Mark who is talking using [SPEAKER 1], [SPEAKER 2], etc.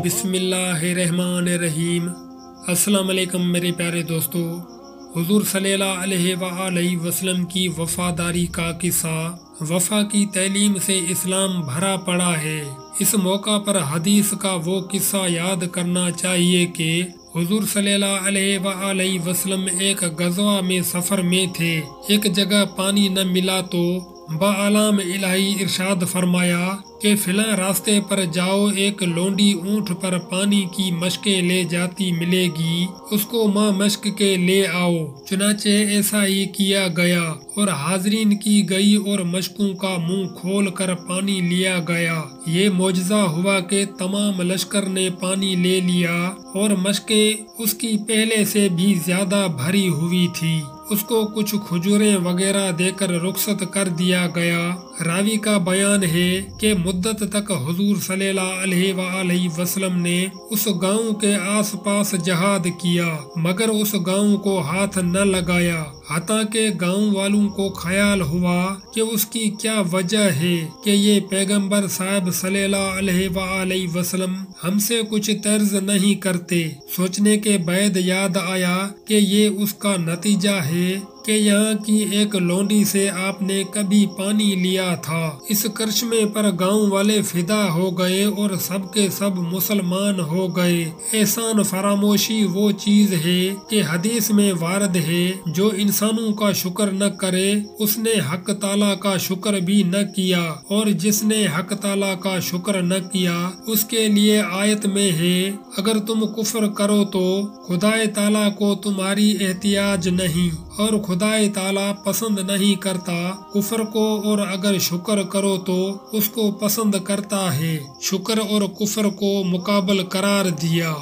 [SPEAKER 1] بسم اللہ الرحمن الرحیم۔ السلام علیکم میرے پیارے دوستو۔ حضور صلی اللہ علیہ وآلہ وسلم کی وفاداری کا قصہ وفا کی تعلیم سے اسلام بھرا پڑا ہے۔ اس موقع پر حدیث کا وہ قصہ یاد کرنا چاہیے کہ حضور صلی اللہ علیہ وآلہ وسلم ایک غزوہ میں سفر میں تھے۔ ایک جگہ پانی نہ ملا تو باعلام الہی ارشاد فرمایا کہ فلاں راستے پر جاؤ، ایک لونڈی اونٹ پر پانی کی مشکیں لے جاتی ملے گی، اس کو ماں مشک کے لے آؤ۔ چنانچہ ایسا ہی کیا گیا اور حاضرین کی گئی اور مشکوں کا منہ کھول کر پانی لیا گیا۔ یہ معجزہ ہوا کہ تمام لشکر نے پانی لے لیا اور مشکیں اس کی پہلے سے بھی زیادہ بھری ہوئی تھی۔ اس کو کچھ کھجوریں وغیرہ دے کر رخصت کر دیا گیا۔ راوی کا بیان ہے کہ مدت تک حضور صلی اللہ علیہ وآلہ وسلم نے اس گاؤں کے آس پاس جہاد کیا، مگر اس گاؤں کو ہاتھ نہ لگایا، حتیٰ کہ گاؤں والوں کو خیال ہوا کہ اس کی کیا وجہ ہے کہ یہ پیغمبر صاحب صلی اللہ علیہ وآلہ وسلم ہم سے کچھ طرز نہیں کرتے۔ سوچنے کے بعد یاد آیا کہ یہ اس کا نتیجہ ہے کہ یہاں کی ایک لونڈی سے آپ نے کبھی پانی لیا تھا۔ اس کرشمے پر گاؤں والے فدا ہو گئے اور سب کے سب مسلمان ہو گئے۔ احسان فراموشی وہ چیز ہے کہ حدیث میں وارد ہے، جو انسانوں کا شکر نہ کرے اس نے حق تعالیٰ کا شکر بھی نہ کیا، اور جس نے حق تعالیٰ کا شکر نہ کیا اس کے لیے آیت میں ہے، اگر تم کفر کرو تو خدائے تعالیٰ کو تمہاری احتیاج نہیں، اور خدائے تعالیٰ پسند نہیں کرتا کفر کو، اور اگر شکر کرو تو اس کو پسند کرتا ہے۔ شکر اور کفر کو مقابل قرار دیا۔